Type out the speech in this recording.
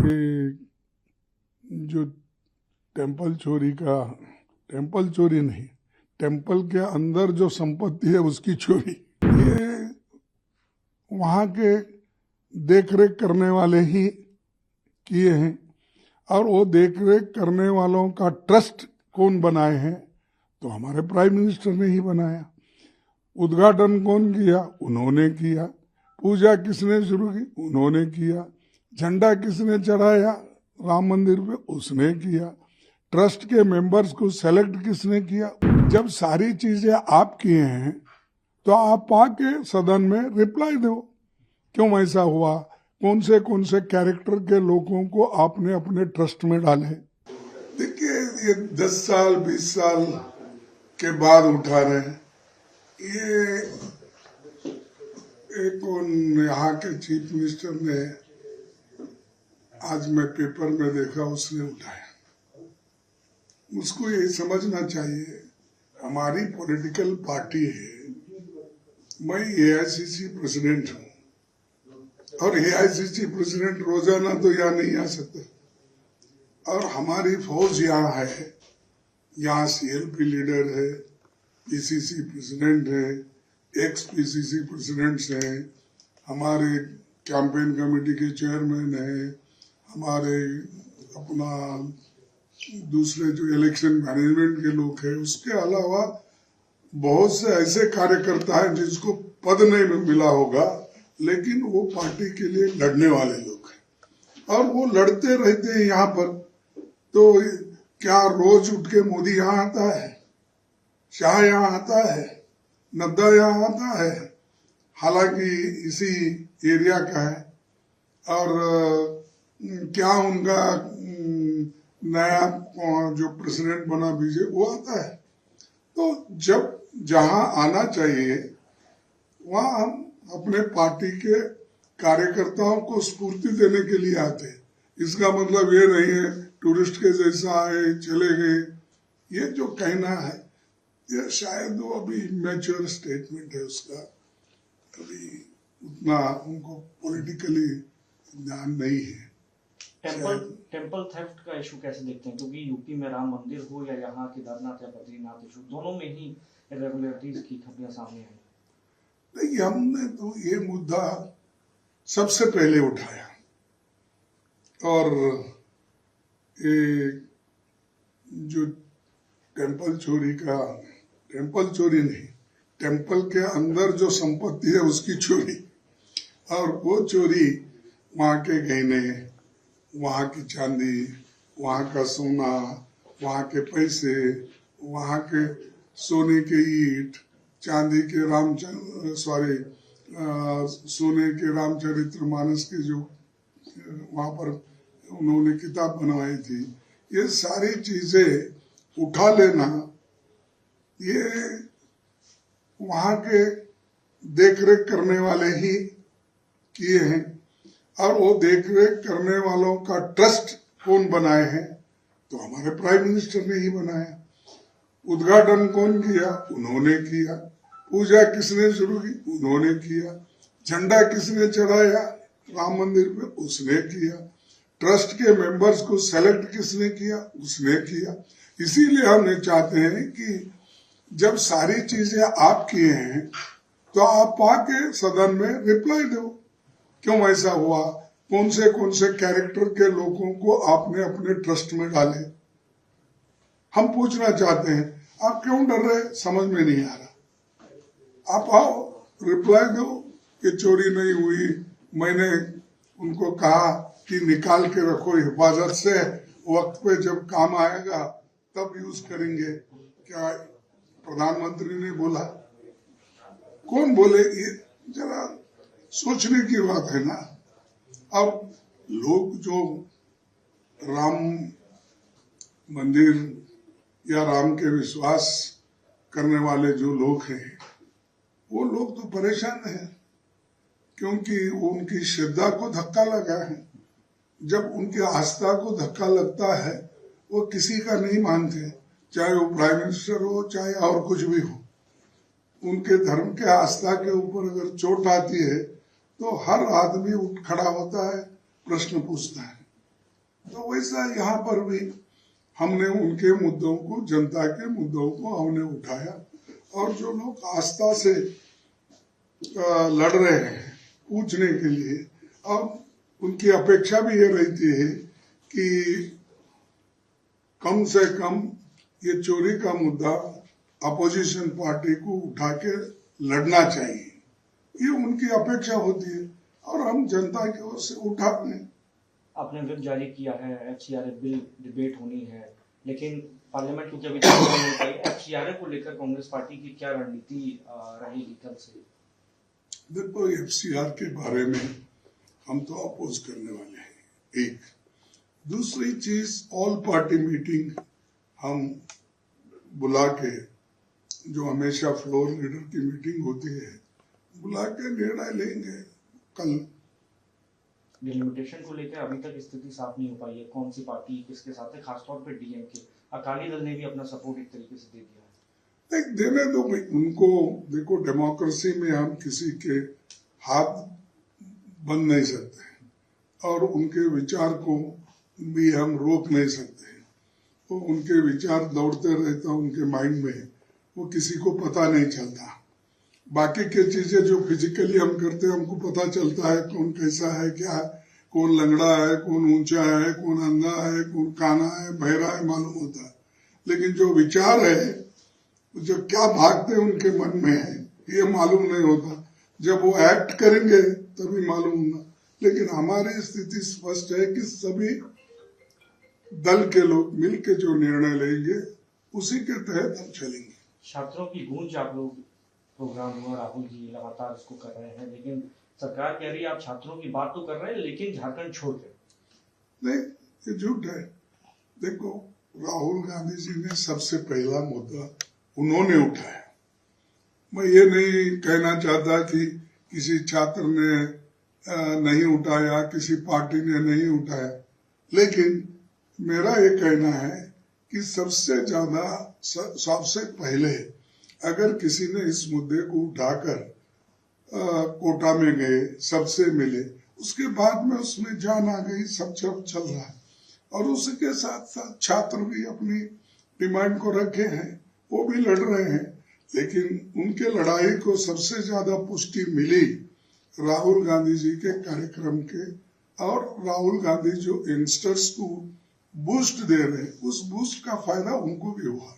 कि जो टेम्पल चोरी नहीं, टेम्पल के अंदर जो संपत्ति है उसकी चोरी, ये वहाँ के देख रेख करने वाले ही किए हैं। और वो देख रेख करने वालों का ट्रस्ट कौन बनाए हैं? तो हमारे प्राइम मिनिस्टर ने ही बनाया। उद्घाटन कौन किया? उन्होंने किया। पूजा किसने शुरू की? उन्होंने किया। झंडा किसने चढ़ाया राम मंदिर पे? उसने किया। ट्रस्ट के मेंबर्स को सेलेक्ट किसने किया? जब सारी चीजें आप किए हैं तो आप आके सदन में रिप्लाई दो, क्यों ऐसा हुआ, कौन से कैरेक्टर के लोगों को आपने अपने ट्रस्ट में डाले। देखिए, ये 10 साल 20 साल के बाद उठा रहे हैं। ये एक यहाँ के चीफ मिनिस्टर ने, आज मैं पेपर में देखा, उसने उठाया। उसको ये समझना चाहिए, हमारी पॉलिटिकल पार्टी है, मैं एआईसीसी प्रेसिडेंट हूँ, और एआईसीसी प्रेसिडेंट रोजाना तो यहाँ नहीं आ सकता। और हमारी फौज यहाँ है, यहाँ सीएलपी लीडर है, पीसीसी प्रेसिडेंट है, एक्स पीसीसी प्रेसिडेंट्स हैं, हमारे कैंपेन कमेटी के चेयरमैन हैं, हमारे अपना दूसरे जो इलेक्शन मैनेजमेंट के लोग हैं, उसके अलावा बहुत से ऐसे कार्यकर्ता हैं जिसको पद नहीं मिला होगा, लेकिन वो पार्टी के लिए लड़ने वाले लोग हैं और वो लड़ते रहते हैं यहाँ पर। तो क्या रोज उठ के मोदी यहाँ आता है, शाह यहाँ आता है, नड्डा यहाँ आता है, हालांकि इसी एरिया का है, और क्या उनका नया जो प्रेसिडेंट बना बीजेपी वो आता है। तो जब जहां आना चाहिए वहां हम अपने पार्टी के कार्यकर्ताओं को स्फूर्ति देने के लिए आते हैं। इसका मतलब ये नहीं है टूरिस्ट के जैसा आए चले गए। ये जो कहना है ये शायद वो अभी मैच्योर स्टेटमेंट है उसका, अभी उतना उनको पॉलिटिकली ज्ञान नहीं है। टेम्पल थेफ्ट का इशू कैसे देखते हैं? क्योंकि यूपी में राम मंदिर हो या यहाँ केदारनाथ या बद्रीनाथ इशू, दोनों में ही इरेगुलरिटीज की खबरें सामने आई। नहीं, हमने तो ये मुद्दा सबसे पहले उठाया, और ये जो टेम्पल चोरी नहीं, टेम्पल के अंदर जो संपत्ति है उसकी चोरी, और वो चोरी वहाँ के गहने, वहाँ की चांदी, वहाँ का सोना, वहाँ के पैसे, वहाँ के सोने के ईंट, चांदी के सोने के रामचरितमानस के जो वहाँ पर उन्होंने किताब बनवाई थी, ये सारी चीजें उठा लेना, ये वहाँ के देख रेख करने वाले ही किए हैं। और वो देख रेख करने वालों का ट्रस्ट कौन बनाए हैं? तो हमारे प्राइम मिनिस्टर ने ही बनाया। उद्घाटन कौन किया? उन्होंने किया। पूजा किसने शुरू की? उन्होंने किया। झंडा किसने चढ़ाया राम मंदिर पे? उसने किया। ट्रस्ट के मेंबर्स को सेलेक्ट किसने किया? उसने किया। इसीलिए हम चाहते हैं कि जब सारी चीजें आप किए हैं तो आप आके सदन में रिप्लाई दो, क्यों ऐसा हुआ, कौन से कैरेक्टर के लोगों को आपने अपने ट्रस्ट में डाले। हम पूछना चाहते हैं, आप क्यों डर रहे? समझ में नहीं आ रहा। आप आओ, रिप्लाई दो कि चोरी नहीं हुई, मैंने उनको कहा कि निकाल के रखो हिफाजत से, वक्त पे जब काम आएगा तब यूज करेंगे। क्या प्रधानमंत्री ने बोला? कौन बोले? ये जरा सोचने की बात है ना। अब लोग जो राम मंदिर या राम के विश्वास करने वाले जो लोग हैं, वो लोग तो परेशान हैं, क्योंकि वो उनकी श्रद्धा को धक्का लगा है। जब उनकी आस्था को धक्का लगता है, वो किसी का नहीं मानते, चाहे वो प्राइम मिनिस्टर हो, चाहे और कुछ भी हो। उनके धर्म के आस्था के ऊपर अगर चोट आती है तो हर आदमी उठ खड़ा होता है, प्रश्न पूछता है। तो वैसा यहाँ पर भी हमने उनके मुद्दों को, जनता के मुद्दों को हमने उठाया, और जो लोग आस्था से लड़ रहे हैं पूछने के लिए, अब उनकी अपेक्षा भी ये रहती है कि कम से कम ये चोरी का मुद्दा अपोजिशन पार्टी को उठा के लड़ना चाहिए, ये उनकी अपेक्षा होती है, और हम जनता की ओर से उठा रहे हैं। आपने व्हिप जारी किया है, एफसीआरए बिल डिबेट होनी है, लेकिन पार्लियामेंट क्योंकि अभी तक नहीं हो पाई, एफसीआरए को लेकर कांग्रेस पार्टी की क्या रणनीति रहेगी कल से? देखो, एफसीआर के बारे में हम तो अपोज करने वाले हैं, एक। दूसरी चीज, ऑल पार्टी मीटिंग हम बुला के, जो हमेशा फ्लोर लीडर की मीटिंग होती है, बुला के निर्णय लेंगे कल। डिलिमिटेशन को लेकर अभी तक स्थिति साफ नहीं हो पाई है, कौन सी पार्टी किसके साथ है, खासतौर पे डीएमके। अकाली दल ने भी अपना सपोर्ट एक तरीके से दे दिया है। देख, देने दो भाई उनको। देखो, डेमोक्रेसी में हम किसी के हाथ बंद नहीं सकते, और उनके विचार को भी हम रोक नहीं सकते। तो उनके विचार दौड़ते रहता उनके माइंड में, वो किसी को पता नहीं चलता। बाकी की चीजें जो फिजिकली हम करते हैं, हमको पता चलता है कौन कैसा है, क्या है, कौन लंगड़ा है, कौन ऊंचा है, कौन अंधा है, कौन काना है, बहरा है, मालूम होता है। लेकिन जो विचार है, जो क्या भागते उनके मन में है, ये मालूम नहीं होता। जब वो एक्ट करेंगे तभी मालूम होगा। लेकिन हमारी स्थिति स्पष्ट है कि सभी दल के लोग मिलकर जो निर्णय लेंगे उसी के तहत हम चलेंगे। छात्रों की गूंज आप लोग प्रोग्राम हुआ, राहुल जी लगातार इसको कर रहे हैं, लेकिन सरकार कह रही है आप छात्रों की बात तो कर रहे हैं लेकिन झारखंड छोड़ के। नहीं, ये झूठ है। देखो, राहुल गांधी जी ने सबसे पहला मुद्दा उन्होंने उठाया। मैं ये नहीं कहना चाहता कि किसी छात्र ने नहीं उठाया, किसी पार्टी ने नहीं उठाया, लेकिन मेरा ये कहना है कि सबसे ज्यादा, सबसे पहले अगर किसी ने इस मुद्दे को उठाकर कोटा में गए, सबसे मिले, उसके बाद में उसमें जान आ गई, सब चल रहा है। और उसके साथ साथ छात्र भी अपनी डिमांड को रखे हैं, वो भी लड़ रहे हैं, लेकिन उनके लड़ाई को सबसे ज्यादा पुष्टि मिली राहुल गांधी जी के कार्यक्रम के, और राहुल गांधी जो यंगस्टर्स को बूस्ट दे रहे हैं, उस बूस्ट का फायदा उनको भी हुआ।